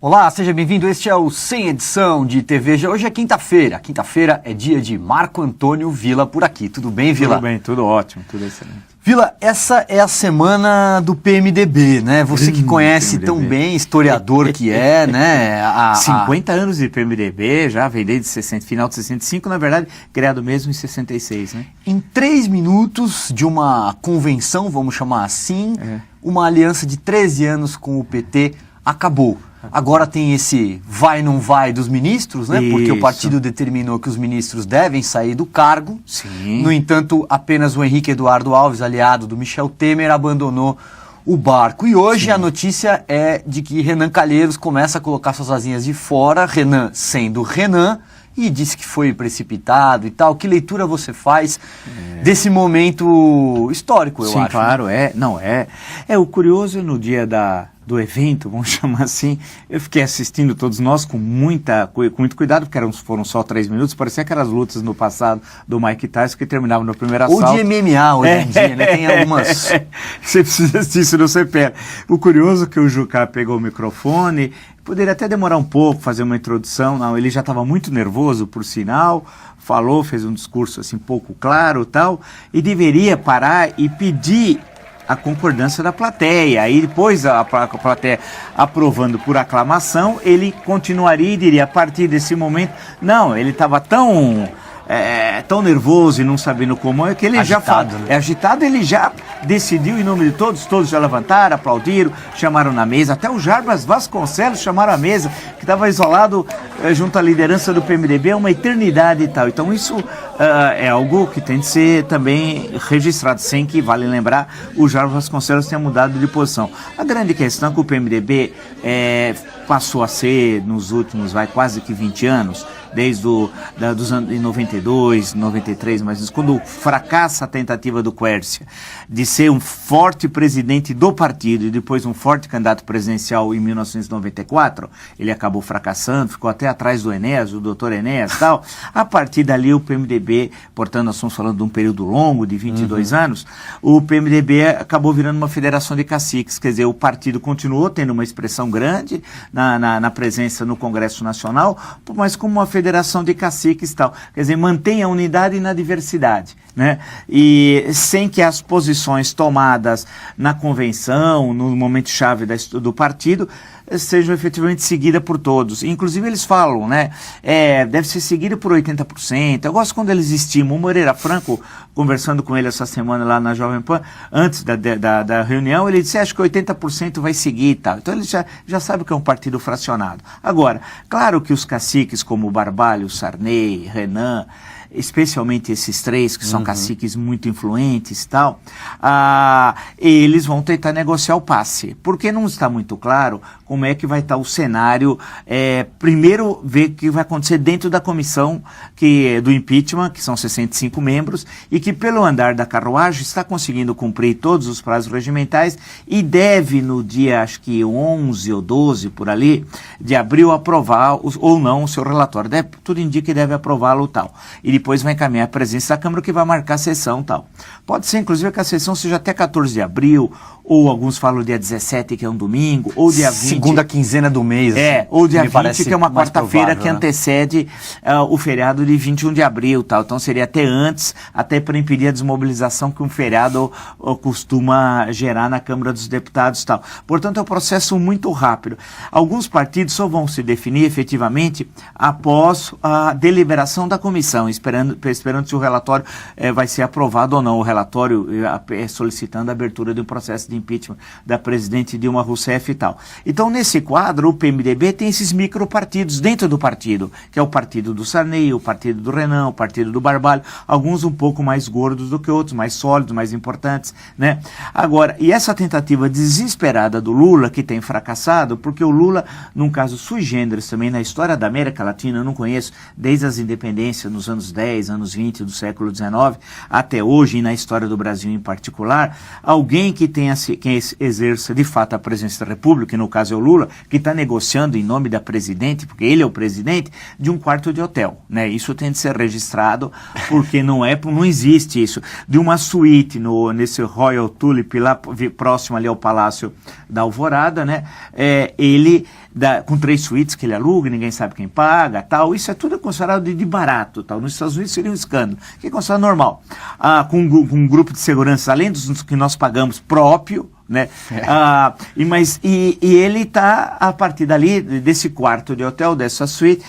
Olá, seja bem-vindo. Este é o Sem Edição de TV. Hoje é quinta-feira. Quinta-feira é dia de Marco Antônio Villa por aqui. Tudo bem, Villa? Tudo bem, tudo ótimo, tudo excelente. Villa, essa é a semana do PMDB, né? Você que conhece PMDB. tão bem, historiador que é, né? 50 anos de PMDB, já veio desde final de 65, na verdade, criado mesmo em 66, né? Em 3 minutos de uma convenção, vamos chamar assim, uma aliança de 13 anos com o PT acabou. Agora tem esse vai não vai dos ministros, né? Porque o partido determinou que os ministros devem sair do cargo. Sim. No entanto, apenas o Henrique Eduardo Alves, aliado do Michel Temer, abandonou o barco. E hoje a notícia é de que Renan Calheiros começa a colocar suas asinhas de fora, Renan sendo Renan, e disse que foi precipitado e tal. Que leitura você faz desse momento histórico, eu acho? Sim, claro, o curioso no dia do evento, vamos chamar assim, eu fiquei assistindo todos nós com muito cuidado, porque foram só 3 minutos, parecia aquelas lutas no passado do Mike Tyson que terminavam no primeiro assalto. Ou de MMA hoje em dia, né? Tem algumas... Você precisa assistir, senão você perde. O curioso é que o Jucá pegou o microfone, poderia até demorar um pouco, fazer uma introdução, não, ele já estava muito nervoso, por sinal, falou, fez um discurso assim pouco claro e tal, e deveria parar e pedir a concordância da plateia. Aí depois a plateia aprovando por aclamação, ele continuaria e diria, a partir desse momento, não, ele estava tão nervoso e não sabendo como é que ele agitado, ele já decidiu em nome de todos já levantaram, aplaudiram, chamaram na mesa, até o Jarbas Vasconcelos chamaram à mesa, que estava isolado junto à liderança do PMDB há uma eternidade e tal. Então isso é algo que tem de ser também registrado, sem que, vale lembrar, o Jarbas Vasconcelos tenha mudado de posição. A grande questão é que o PMDB passou a ser, nos últimos, quase que 20 anos, desde dos anos de 92, 93, mas quando fracassa a tentativa do Quércia de ser um forte presidente do partido e depois um forte candidato presidencial em 1994, ele acabou fracassando, ficou até atrás do Enéas, do doutor Enéas e tal. A partir dali o PMDB, portanto nós estamos falando de um período longo, de 22 anos, o PMDB acabou virando uma federação de caciques, quer dizer, o partido continuou tendo uma expressão grande na presença no Congresso Nacional, mas como uma federação de caciques e tal. Quer dizer, mantém a unidade na diversidade, né? E sem que as posições tomadas na convenção, no momento-chave do partido, sejam efetivamente seguidas por todos. Inclusive eles falam, né? Deve ser seguida por 80%. Eu gosto quando eles estimam. O Moreira Franco, conversando com ele essa semana lá na Jovem Pan, antes da reunião, ele disse, acho que 80% vai seguir e tal. Então ele já sabe que é um partido fracionado. Agora, claro que os caciques como o Barbalho, Sarney, Renan, especialmente esses 3 que são caciques muito influentes e tal, eles vão tentar negociar o passe, porque não está muito claro como é que vai estar o cenário. Primeiro, ver o que vai acontecer dentro da comissão do impeachment, que são 65 membros, e que pelo andar da carruagem está conseguindo cumprir todos os prazos regimentais e deve no dia, acho que 11 ou 12 por ali, de abril, aprovar ou não o seu relatório. Tudo indica que deve aprová-lo tal. E depois vai encaminhar a presidência da Câmara, que vai marcar a sessão e tal. Pode ser, inclusive, que a sessão seja até 14 de abril, ou alguns falam dia 17, que é um domingo, ou dia 20... Segunda quinzena do mês. Ou dia 20, que é uma quarta-feira que antecede o feriado de 21 de abril tal. Então seria até antes, até para impedir a desmobilização que um feriado costuma gerar na Câmara dos Deputados e tal. Portanto, é um processo muito rápido. Alguns partidos só vão se definir efetivamente após a deliberação da comissão, esperando se o relatório vai ser aprovado ou não. O relatório solicitando a abertura de um processo de impeachment da presidente Dilma Rousseff e tal. Então, nesse quadro, o PMDB tem esses micropartidos dentro do partido, que é o partido do Sarney, o partido do Renan, o partido do Barbalho, alguns um pouco mais gordos do que outros, mais sólidos, mais importantes, né? Agora, e essa tentativa desesperada do Lula, que tem fracassado, porque o Lula, num caso sui generis também na história da América Latina, eu não conheço, desde as independências nos anos 10, anos 20 do século XIX, até hoje, e na história do Brasil em particular, alguém que exerça de fato a presidência da República, que no caso é o Lula, que está negociando em nome da presidente, porque ele é o presidente, de um quarto de hotel, né? Isso tem de ser registrado, porque não existe isso. De uma suíte nesse Royal Tulip, lá próximo ali ao Palácio da Alvorada, né? Ele com 3 suítes que ele aluga, ninguém sabe quem paga, tal. Isso é tudo considerado de barato, tal. Nos Estados Unidos seria um escândalo, que é considerado normal. Com um grupo de segurança, além dos que nós pagamos próprio, né? E ele está, a partir dali, desse quarto de hotel, dessa suíte,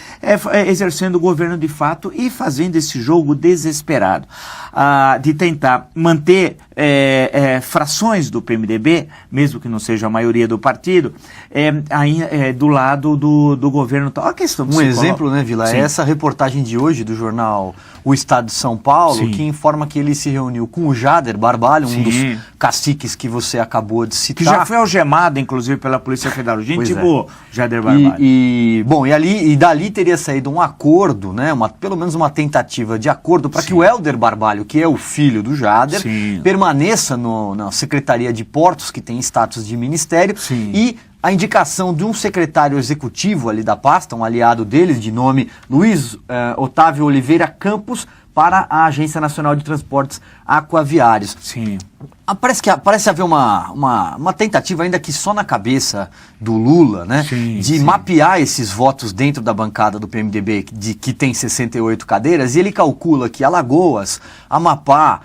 exercendo o governo de fato e fazendo esse jogo desesperado de tentar manter frações do PMDB, mesmo que não seja a maioria do partido, do lado do governo. A questão um exemplo, né, Vila, Sim. é essa reportagem de hoje do jornal O Estado de São Paulo, Sim. que informa que ele se reuniu com o Jader Barbalho, Sim. um dos caciques que você acabou de citar. Que já foi algemado, inclusive, pela Polícia Federal. Gente boa, Jader Barbalho. E dali teria saído um acordo, né, pelo menos uma tentativa de acordo para que o Hélder Barbalho, que é o filho do Jader, Sim. permaneça na Secretaria de Portos, que tem status de ministério, Sim. e a indicação de um secretário executivo ali da pasta, um aliado deles, de nome Luiz Otávio Oliveira Campos, para a Agência Nacional de Transportes Aquaviários. Sim. Parece haver uma tentativa, ainda que só na cabeça do Lula, né, de mapear esses votos dentro da bancada do PMDB, que tem 68 cadeiras, e ele calcula que Alagoas, Amapá,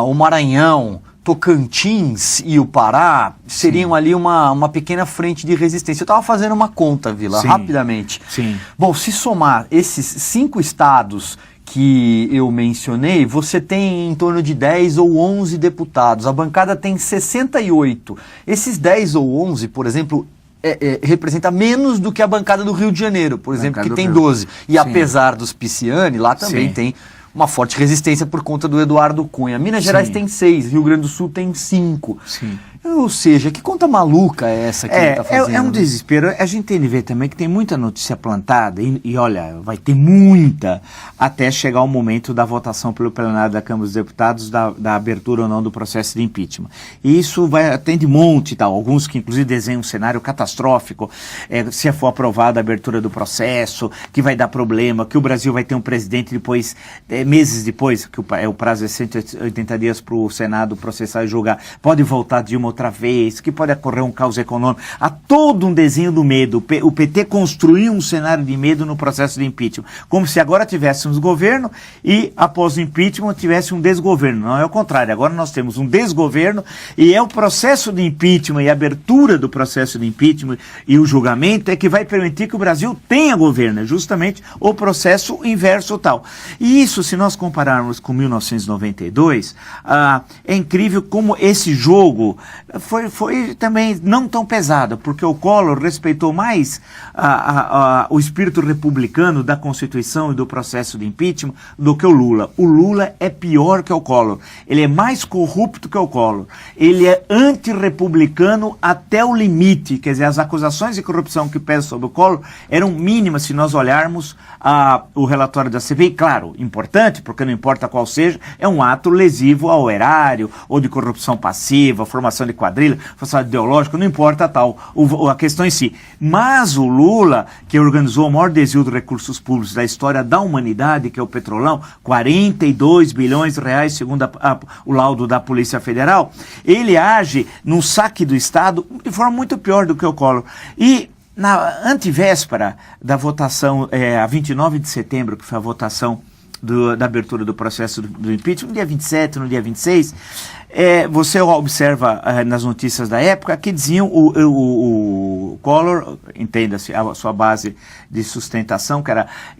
o Maranhão, Tocantins e o Pará seriam ali uma pequena frente de resistência. Eu estava fazendo uma conta, Vila, rapidamente. Sim. Bom, se somar esses 5 estados que eu mencionei, você tem em torno de 10 ou 11 deputados. A bancada tem 68. Esses 10 ou 11, por exemplo, representa menos do que a bancada do Rio de Janeiro, por exemplo, que tem 12. E apesar dos Pisciani, lá também tem uma forte resistência por conta do Eduardo Cunha. Minas Gerais tem 6, Rio Grande do Sul tem 5. Sim. Ou seja, que conta maluca é essa que ele está fazendo? É um desespero. A gente tem de ver também que tem muita notícia plantada e olha, vai ter muita até chegar o momento da votação pelo plenário da Câmara dos Deputados da abertura ou não do processo de impeachment. E isso tem de monte e tal. Alguns que inclusive desenham um cenário catastrófico, se for aprovada a abertura do processo, que vai dar problema, que o Brasil vai ter um presidente depois, meses depois, que o prazo é 180 dias para o Senado processar e julgar, pode voltar de uma outra vez, que pode ocorrer um caos econômico. Há todo um desenho do medo. O PT construiu um cenário de medo no processo de impeachment, como se agora tivéssemos governo e após o impeachment tivesse um desgoverno. Não é o contrário, agora nós temos um desgoverno e é o processo de impeachment e a abertura do processo de impeachment e o julgamento é que vai permitir que o Brasil tenha governo, é justamente o processo inverso tal. E isso, se nós compararmos com 1992, é incrível como esse jogo foi também não tão pesado, porque o Collor respeitou mais o espírito republicano da Constituição e do processo de impeachment do que o Lula. O Lula é pior que o Collor. Ele é mais corrupto que o Collor. Ele é antirrepublicano até o limite. Quer dizer, as acusações de corrupção que pesam sobre o Collor eram mínimas se nós olharmos o relatório da CPI. Claro, importante, porque não importa qual seja, é um ato lesivo ao erário, ou de corrupção passiva, formação de quadrilha, formação ideológica, não importa tal, a questão em si. Mas o Lula, que organizou o maior desvio de recursos públicos da história da humanidade, que é o Petrolão, 42 bilhões de reais, segundo o laudo da Polícia Federal, ele age num saque do Estado de forma muito pior do que o Collor. E na antivéspera da votação, a 29 de setembro, que foi a votação da abertura do processo do impeachment, no dia 27, no dia 26, você observa nas notícias da época que diziam o Collor, entenda-se, a sua base de sustentação,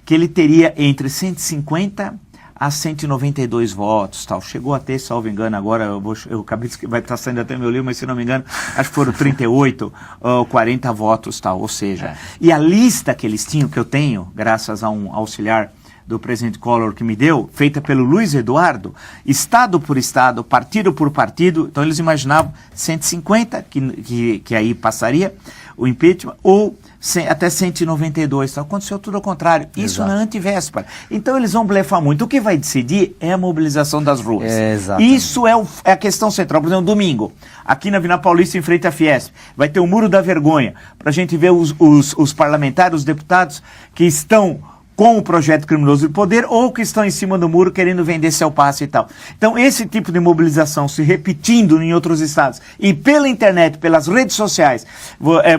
que ele teria entre 150 a 192 votos, tal. Chegou a ter, salvo engano, agora eu acabei de, vai estar saindo até meu livro, mas se não me engano, acho que foram 38 ou 40 votos, tal. Ou seja, e a lista que eles tinham, que eu tenho, graças a um auxiliar do presidente Collor que me deu, feita pelo Luiz Eduardo, estado por estado, partido por partido, então eles imaginavam 150, que aí passaria o impeachment, ou até 192, então aconteceu tudo ao contrário, isso na antivéspera. Então eles vão blefar muito, o que vai decidir é a mobilização das ruas. Isso é a questão central. Por exemplo, domingo, aqui na Avenida Paulista, em frente à Fiesp, vai ter o Muro da Vergonha, para a gente ver os parlamentares, os deputados que estão com o projeto criminoso de poder ou que estão em cima do muro querendo vender seu passe e tal. Então, esse tipo de mobilização se repetindo em outros estados e pela internet, pelas redes sociais,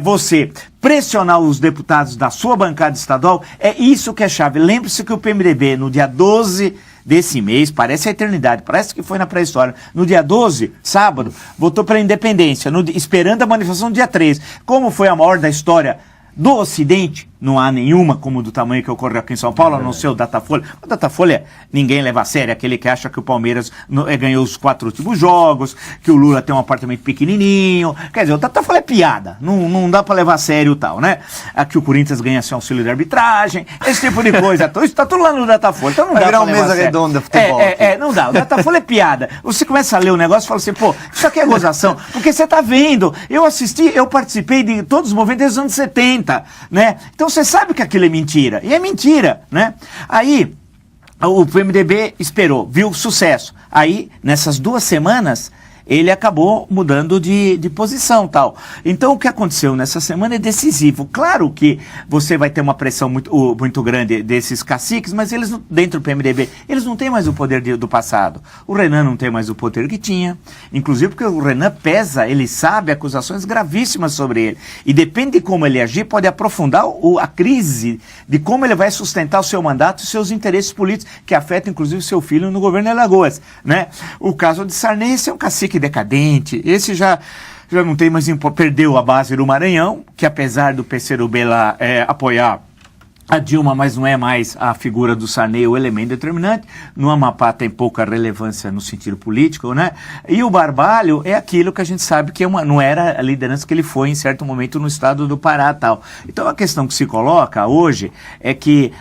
você pressionar os deputados da sua bancada estadual, é isso que é chave. Lembre-se que o PMDB, no dia 12 desse mês, parece a eternidade, parece que foi na pré-história, no dia 12, sábado, votou pela independência, esperando a manifestação do dia 13. Como foi a maior da história do Ocidente, não há nenhuma como do tamanho que ocorreu aqui em São Paulo, a não ser o Datafolha. O Datafolha ninguém leva a sério, aquele que acha que o Palmeiras ganhou os 4 últimos jogos, que o Lula tem um apartamento pequenininho. Quer dizer, o Datafolha é piada, não dá pra levar a sério e tal, né? Aqui o Corinthians ganha seu auxílio de arbitragem, esse tipo de coisa. Então, isso tá tudo lá no Datafolha, então não dá pra levar a sério. Vai virar uma mesa redonda, futebol. Não dá, o Datafolha é piada. Você começa a ler o negócio e fala assim, pô, isso aqui é gozação, porque você tá vendo, eu participei de todos os movimentos desde os anos 70, né? Então você sabe que aquilo é mentira, e é mentira, né? Aí, o PMDB esperou, viu sucesso. Aí, nessas 2 semanas, ele acabou mudando de posição, tal. Então, o que aconteceu nessa semana é decisivo. Claro que você vai ter uma pressão muito grande desses caciques, mas eles, dentro do PMDB, eles não têm mais o poder do passado. O Renan não tem mais o poder que tinha, inclusive porque o Renan pesa, ele sabe acusações gravíssimas sobre ele. E depende de como ele agir, pode aprofundar a crise de como ele vai sustentar o seu mandato e seus interesses políticos, que afetam, inclusive, o seu filho no governo de Alagoas, né? O caso de Sarney, esse é um cacique decadente, esse já não tem mais, perdeu a base do Maranhão, que apesar do PCdoB lá apoiar a Dilma, mas não é mais a figura do Sarney o elemento determinante. No Amapá tem pouca relevância no sentido político, né? E o Barbalho é aquilo que a gente sabe que não era a liderança que ele foi em certo momento no estado do Pará e tal. Então a questão que se coloca hoje é que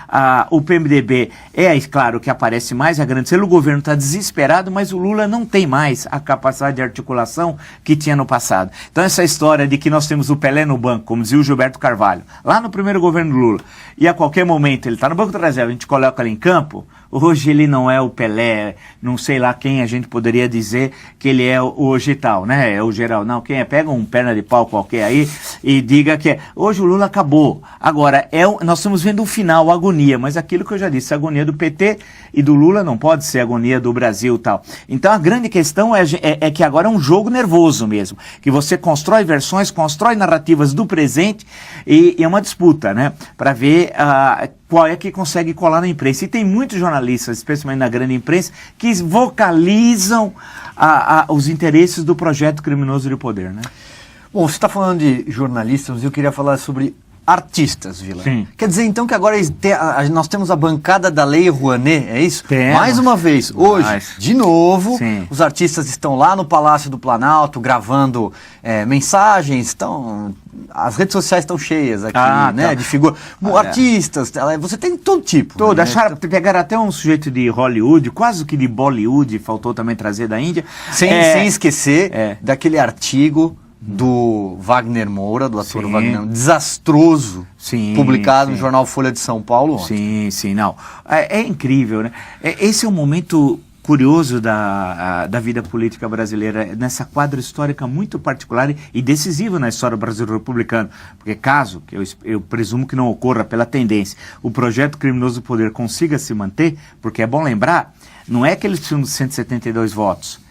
o PMDB claro que aparece mais a grande cena, o governo está desesperado, mas o Lula não tem mais a capacidade de articulação que tinha no passado. Então essa história de que nós temos o Pelé no banco, como dizia o Gilberto Carvalho, lá no primeiro governo do Lula, e a qualquer momento ele está no banco da reserva, a gente coloca ele em campo, hoje ele não é o Pelé, não sei lá quem a gente poderia dizer que ele é hoje tal, né? É o geral, não, quem é? Pega um perna de pau qualquer aí e diga que hoje o Lula acabou. Agora, nós estamos vendo o final, a agonia, mas aquilo que eu já disse, a agonia do PT e do Lula não pode ser a agonia do Brasil e tal. Então a grande questão é que agora é um jogo nervoso mesmo, que você constrói versões, constrói narrativas do presente e é uma disputa, né? Para ver qual é que consegue colar na imprensa. E tem muitos jornalistas, especialmente na grande imprensa, que vocalizam os interesses do projeto criminoso de poder, né? Bom, você está falando de jornalistas, eu queria falar sobre artistas, Vila. Sim. Quer dizer, então, que agora nós temos a bancada da Lei Rouanet, é isso? Temos. Mais uma vez, hoje, de novo, Sim. Os artistas estão lá no Palácio do Planalto, gravando mensagens, as redes sociais estão cheias aqui, né, de figura. Artistas, você tem todo tipo. Todo, né? Pegaram até um sujeito de Hollywood, quase que de Bollywood, faltou também trazer da Índia. Sem esquecer daquele artigo do Wagner Moura, do ator Wagner Moura, desastroso, publicado no jornal Folha de São Paulo ontem. Sim, não. É incrível, né? Esse é um momento curioso da vida política brasileira, nessa quadra histórica muito particular e decisiva na história do Brasil republicano, porque caso, que eu presumo que não ocorra pela tendência, o projeto criminoso do poder consiga se manter, porque é bom lembrar, não é que eles precisam de 172 votos,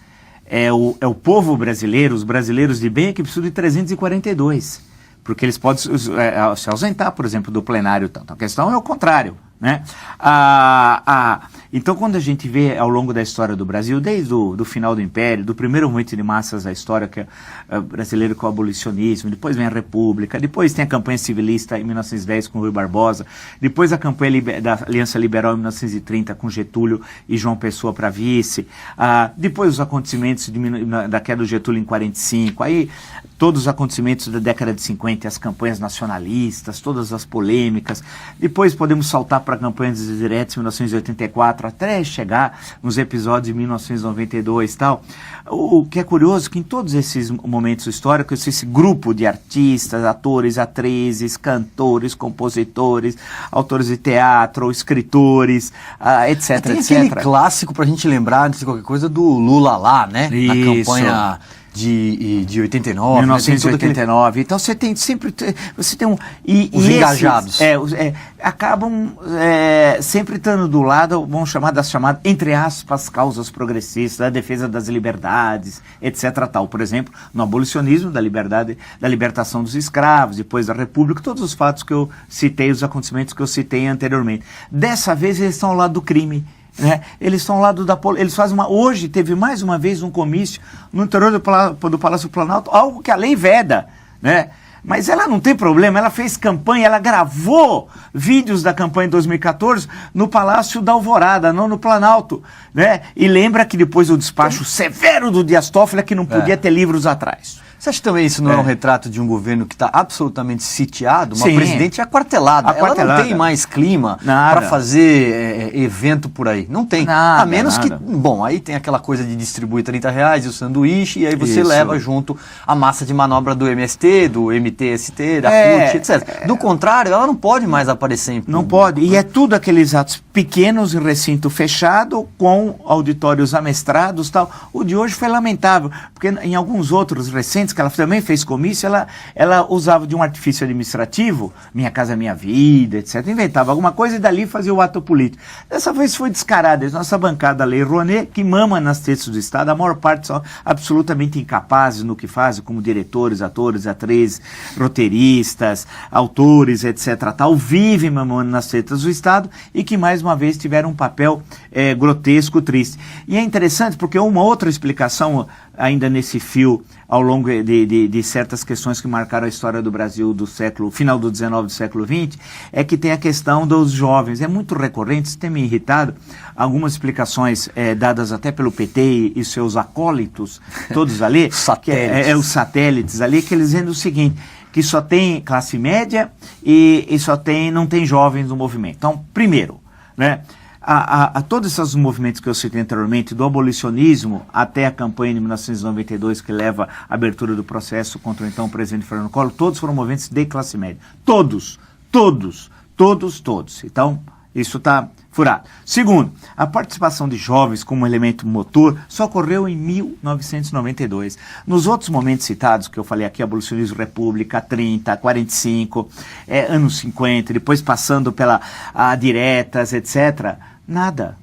é o povo brasileiro, os brasileiros de bem, que precisam de 342, porque eles podem se ausentar, por exemplo, do plenário. Então, a questão é o contrário, né? Então, quando a gente vê ao longo da história do Brasil, desde o final do Império, do primeiro movimento de massas da história que é brasileiro com o abolicionismo, depois vem a República, depois tem a campanha civilista em 1910 com Rui Barbosa, depois a campanha da Aliança Liberal em 1930 com Getúlio e João Pessoa para vice, depois os acontecimentos da queda do Getúlio em 45, aí todos os acontecimentos da década de 50, as campanhas nacionalistas, todas as polêmicas, depois podemos saltar para a campanha dos diretos em 1984, até chegar nos episódios de 1992 e tal. O que é curioso é que em todos esses momentos históricos, esse grupo de artistas, atores, atrizes, cantores, compositores, autores de teatro, escritores, etc, tem etc. aquele clássico pra gente lembrar, antes de qualquer coisa, do Lula lá, né? Isso. Na campanha de 89, 1989. Então você tem sempre um os engajados acabam sempre estando do lado, vamos chamar das chamadas, entre aspas, causas progressistas, da defesa das liberdades, etc. tal. Por exemplo, no abolicionismo, da liberdade, da libertação dos escravos, depois da República, todos os fatos que eu citei, os acontecimentos que eu citei anteriormente. Dessa vez eles estão ao lado do crime. Né? Eles estão ao lado da eles fazem hoje teve mais uma vez um comício no interior do Palácio Planalto, algo que a lei veda, né? Mas ela não tem problema, ela fez campanha, ela gravou vídeos da campanha de 2014 no Palácio da Alvorada, não no Planalto, né? E lembra que depois do despacho severo do Dias Toffoli que não podia ter livros atrás. Você acha que também isso não é um retrato de um governo que está absolutamente sitiado? Uma presidente aquartelada. Ela não tem mais clima para fazer evento por aí. Não tem. A menos que... Bom, aí tem aquela coisa de distribuir R$30 e o sanduíche, e aí você leva junto a massa de manobra do MST, do MTST, da CUT, etc. Do contrário, ela não pode mais aparecer em público. Não pode. E é tudo aqueles atos pequenos em recinto fechado, com auditórios amestrados e tal. O de hoje foi lamentável, porque em alguns outros recintos, que ela também fez comício, ela usava de um artifício administrativo, Minha Casa Minha Vida, etc. Inventava alguma coisa e dali fazia o ato político. Dessa vez foi descarada. Nossa bancada Lei Rouanet, que mama nas tetas do Estado, a maior parte são absolutamente incapazes no que fazem, como diretores, atores, atrizes, roteiristas, autores, etc. tal, vivem mamando nas tetas do Estado e que mais uma vez tiveram um papel grotesco, triste. E é interessante porque uma outra explicação ainda nesse fio ao longo de certas questões que marcaram a história do Brasil do final do 19 do século 20, é que tem a questão dos jovens. É muito recorrente, isso tem me irritado, algumas explicações dadas até pelo PT e seus acólitos, todos ali, os satélites ali, que eles dizem o seguinte, que só tem classe média e não tem jovens no movimento. Então, primeiro, né, a todos esses movimentos que eu citei anteriormente, do abolicionismo até a campanha de 1992 que leva à abertura do processo contra o então presidente Fernando Collor, todos foram movimentos de classe média. Todos. Então, isso está furado. Segundo, a participação de jovens como elemento motor só ocorreu em 1992. Nos outros momentos citados, que eu falei aqui, abolicionismo, república, 30, 45, anos 50, depois passando pela diretas, etc., nada.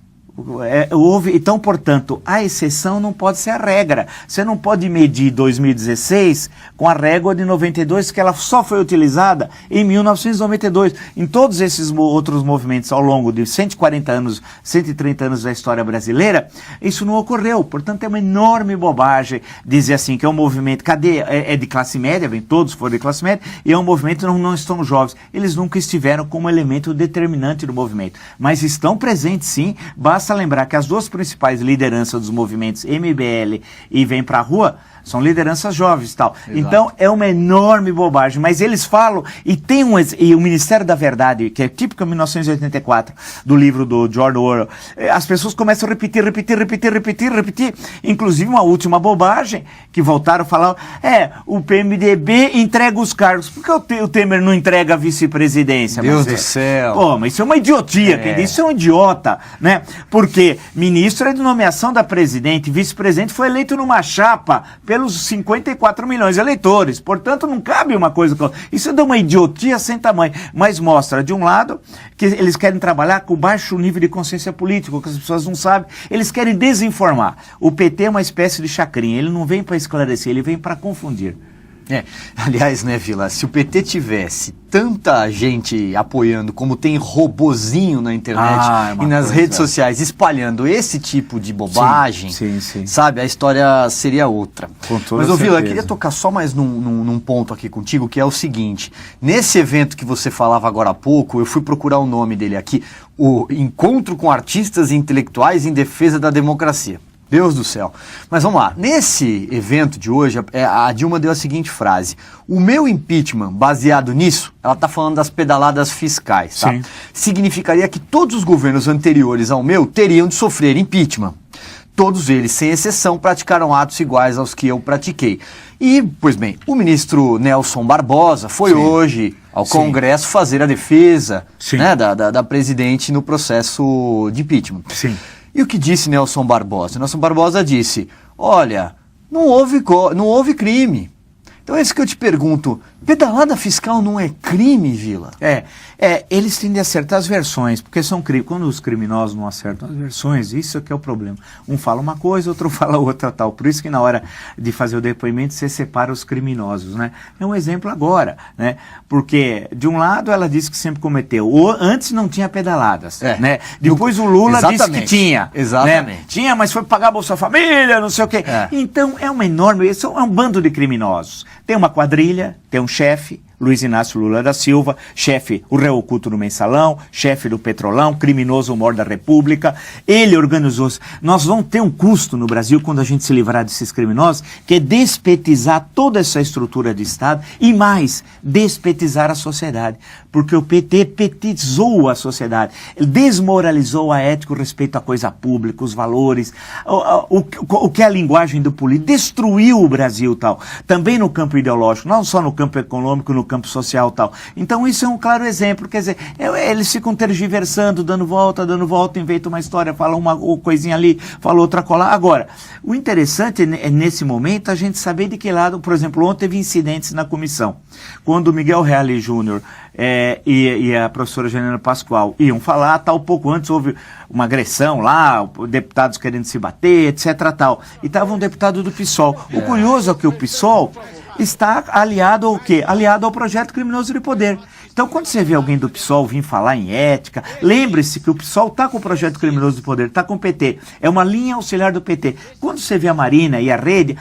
Então, portanto, a exceção não pode ser a regra. Você não pode medir 2016 com a régua de 92, que ela só foi utilizada em 1992. Em todos esses outros movimentos ao longo de 140 anos, 130 anos da história brasileira, isso não ocorreu. Portanto, é uma enorme bobagem dizer assim que é um movimento, é de classe média, todos foram de classe média, e é um movimento não estão jovens. Eles nunca estiveram como elemento determinante do movimento, mas estão presentes sim. Basta lembrar que as duas principais lideranças dos movimentos MBL e Vem Pra Rua são lideranças jovens e tal. Exato. Então é uma enorme bobagem, mas eles falam, e o Ministério da Verdade, que é típico de 1984, do livro do George Orwell, as pessoas começam a repetir, inclusive uma última bobagem, que voltaram a falar, o PMDB entrega os cargos, por que o Temer não entrega a vice-presidência? Deus do céu! Pô, mas isso é uma idiotia, quem disse isso é um idiota, né? Porque ministro é de nomeação da presidente, vice-presidente foi eleito numa chapa pelos 54 milhões de eleitores. Portanto, não cabe uma coisa... Isso é de uma idiotia sem tamanho. Mas mostra, de um lado, que eles querem trabalhar com baixo nível de consciência política, que as pessoas não sabem. Eles querem desinformar. O PT é uma espécie de chacrinha. Ele não vem para esclarecer, ele vem para confundir. Aliás, né, Vila, se o PT tivesse tanta gente apoiando como tem robozinho na internet e nas redes sociais espalhando esse tipo de bobagem, sim. sabe, a história seria outra. Mas, Vila, eu queria tocar só mais num ponto aqui contigo, que é o seguinte, nesse evento que você falava agora há pouco, eu fui procurar o nome dele aqui, o Encontro com Artistas e Intelectuais em Defesa da Democracia. Deus do céu. Mas vamos lá, nesse evento de hoje, a Dilma deu a seguinte frase: o meu impeachment, baseado nisso, ela está falando das pedaladas fiscais, tá? Significaria que todos os governos anteriores ao meu teriam de sofrer impeachment. Todos eles, sem exceção, praticaram atos iguais aos que eu pratiquei. E, pois bem, o ministro Nelson Barbosa foi hoje ao Congresso fazer a defesa, né, da presidente no processo de impeachment. E o que disse Nelson Barbosa? Nelson Barbosa disse, olha, não houve crime. Então é isso que eu te pergunto, pedalada fiscal não é crime, Vila? Eles tendem a acertar as versões, porque são quando os criminosos não acertam as versões, isso é que é o problema. Um fala uma coisa, outro fala outra tal. Por isso que na hora de fazer o depoimento você separa os criminosos, né? É um exemplo agora, né? Porque de um lado ela disse que sempre cometeu, antes não tinha pedaladas, né? Depois o Lula disse que tinha. Exatamente. Né? Tinha, mas foi pagar a Bolsa Família, não sei o quê. Então é uma enorme, isso é um bando de criminosos. Tem uma quadrilha, tem um chefe, Luiz Inácio Lula da Silva, chefe, o réu oculto no Mensalão, chefe do Petrolão, criminoso mor da República. Ele organizou. Nós vamos ter um custo no Brasil quando a gente se livrar desses criminosos, que é despetizar toda essa estrutura de Estado e mais, despetizar a sociedade. Porque o PT petizou a sociedade, desmoralizou a ética, o respeito à coisa pública, os valores, o que é a linguagem do político, destruiu o Brasil tal. Também no campo ideológico, não só no campo econômico, no campo social e tal. Então isso é um claro exemplo, quer dizer, eles ficam tergiversando, dando volta, inventam uma história, fala uma coisinha ali, fala outra colar. Agora, o interessante é nesse momento a gente saber de que lado, por exemplo, ontem teve incidentes na comissão, quando o Miguel Reale Júnior e a professora Janina Pascoal iam falar, tal, pouco antes houve uma agressão lá, deputados querendo se bater, etc, tal, e estava um deputado do PSOL. O curioso é que o PSOL está aliado ao quê? Aliado ao projeto criminoso de poder. Então, quando você vê alguém do PSOL vir falar em ética, lembre-se que o PSOL está com o projeto criminoso de poder, está com o PT. É uma linha auxiliar do PT. Quando você vê a Marina e a Rede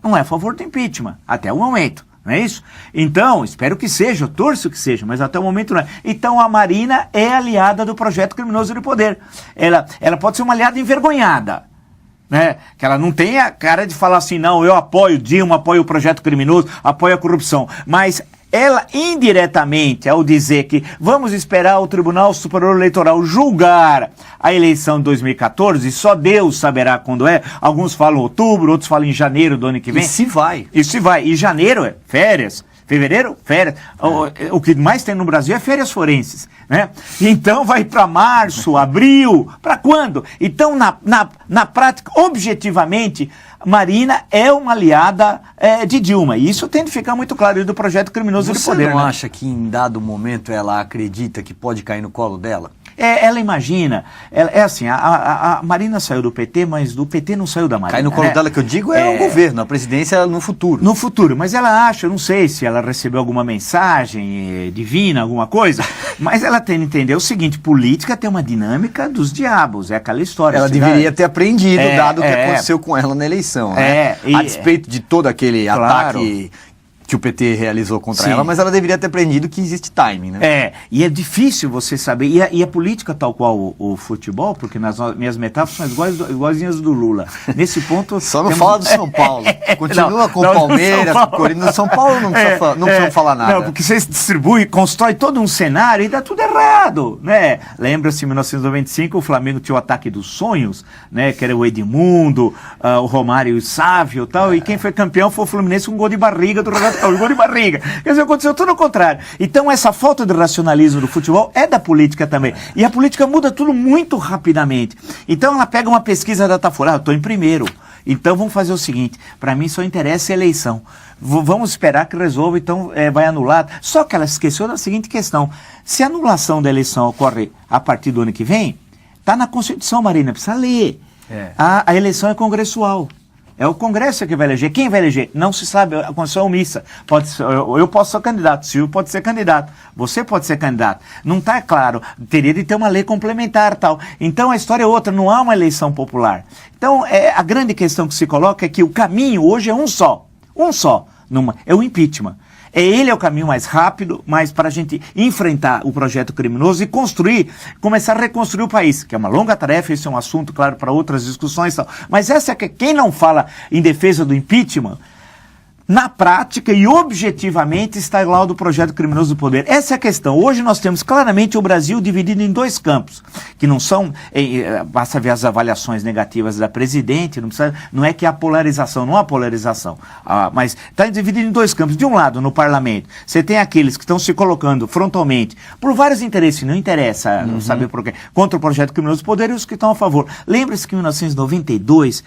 não é a favor do impeachment, até o momento. Não é isso? Então, espero que seja, eu torço que seja, mas até o momento não é. Então, a Marina é aliada do projeto criminoso de poder. Ela pode ser uma aliada envergonhada. Né? Que ela não tem a cara de falar assim, não, eu apoio Dilma, apoio o projeto criminoso, apoio a corrupção, mas ela indiretamente, ao dizer que vamos esperar o Tribunal Superior Eleitoral julgar a eleição de 2014, só Deus saberá quando é, alguns falam outubro, outros falam em janeiro do ano que vem. E se vai. E janeiro é férias. Fevereiro, férias. O que mais tem no Brasil é férias forenses, né? Então vai para março, abril, para quando? Então, na prática, objetivamente, Marina é uma aliada de Dilma. E isso tem de ficar muito claro do projeto criminoso de poder. Você não acha que em dado momento ela acredita que pode cair no colo dela? Ela imagina, assim, a Marina saiu do PT, mas do PT não saiu da Marina. Cai no colo dela, que eu digo, é o governo, a presidência no futuro. No futuro, mas ela acha, não sei se ela recebeu alguma mensagem divina, alguma coisa, mas ela tem que entender o seguinte, política tem uma dinâmica dos diabos, é aquela história. Ela deveria ter aprendido, dado o que aconteceu com ela na eleição, né? A despeito de todo aquele ataque que o PT realizou contra ela, mas ela deveria ter aprendido que existe timing, né? E é difícil você saber, e a política tal qual o futebol, porque nas minhas metáforas são igualzinhas do Lula. Nesse ponto... Só não fala do São Paulo. Continua com o Palmeiras, com o Corinthians. São Paulo não precisa falar nada. Não, porque você distribui, constrói todo um cenário e dá tudo errado, né? Lembra-se, em 1995, o Flamengo tinha o ataque dos sonhos, né? Que era o Edmundo, o Romário e o Sávio e tal, e quem foi campeão foi o Fluminense com um gol de barriga do Renato. Um gol de barriga. Quer dizer, aconteceu tudo o contrário. Então, essa falta de racionalismo do futebol é da política também. E a política muda tudo muito rapidamente. Então, ela pega uma pesquisa da Datafolha, eu estou em primeiro. Então, vamos fazer o seguinte, para mim só interessa a eleição. Vamos esperar que resolva, então vai anular. Só que ela esqueceu da seguinte questão. Se a anulação da eleição ocorre a partir do ano que vem, está na Constituição, Marina, precisa ler. A eleição é congressual. É o Congresso que vai eleger. Quem vai eleger? Não se sabe, a Constituição é omissa. Eu posso ser candidato, Silvio pode ser candidato, você pode ser candidato. Não está claro, teria de ter uma lei complementar tal. Então a história é outra, não há uma eleição popular. Então a grande questão que se coloca é que o caminho hoje é um só, é o impeachment. Ele é o caminho mais rápido, mas para a gente enfrentar o projeto criminoso e começar a reconstruir o país, que é uma longa tarefa, esse é um assunto, claro, para outras discussões e tal. Mas essa é que quem não fala em defesa do impeachment na prática e objetivamente está igual ao do projeto criminoso do poder. Essa é a questão. Hoje nós temos claramente o Brasil dividido em dois campos, que não são, basta ver as avaliações negativas da presidente, não é que há polarização, não há polarização, mas está dividido em dois campos. De um lado, no parlamento, você tem aqueles que estão se colocando frontalmente, por vários interesses, não interessa, não saber por quê, contra o projeto criminoso do poder e os que estão a favor. Lembre-se que em 1992,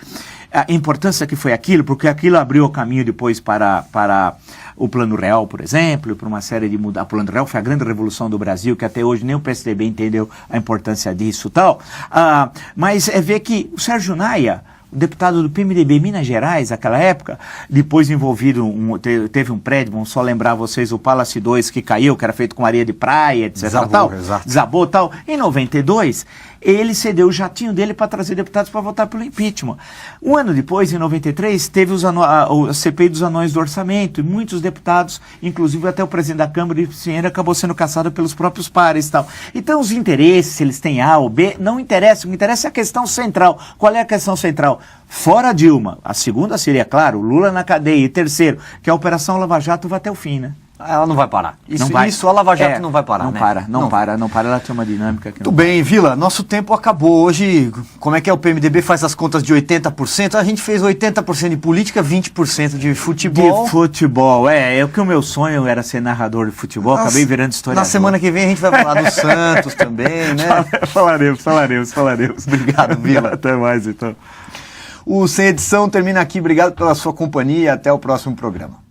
a importância que foi aquilo, porque aquilo abriu o caminho depois para o Plano Real, por exemplo, para uma série de mudanças. O Plano Real foi a grande revolução do Brasil, que até hoje nem o PSDB entendeu a importância disso e tal. Mas é ver que o Sérgio Naia, o deputado do PMDB Minas Gerais, naquela época, depois envolvido, teve um prédio, vamos só lembrar vocês, o Palace 2 que caiu, que era feito com areia de praia, etc. Desabou, tal. Em 92, ele cedeu o jatinho dele para trazer deputados para votar pelo impeachment. Um ano depois, em 93, teve a CPI dos anões do orçamento, e muitos deputados, inclusive até o presidente da Câmara, Pinheiro, acabou sendo caçado pelos próprios pares e tal. Então, os interesses, se eles têm A ou B, não interessam. O que interessa é a questão central. Qual é a questão central? Fora Dilma. A segunda seria, claro, Lula na cadeia. E terceiro, que a Operação Lava Jato vai até o fim, né? Ela não vai parar. Isso a Lava Jato não vai parar, né? Não para. Ela tem uma dinâmica que não Muito bem, Vila, nosso tempo acabou. Hoje, como é que o PMDB faz as contas de 80%? A gente fez 80% de política, 20% de futebol. De futebol, é que o meu sonho era ser narrador de futebol, acabei virando historiador. Na semana que vem a gente vai falar do Santos também, né? Falaremos. Obrigado, Vila. Até mais, então. O Sem Edição termina aqui. Obrigado pela sua companhia e até o próximo programa.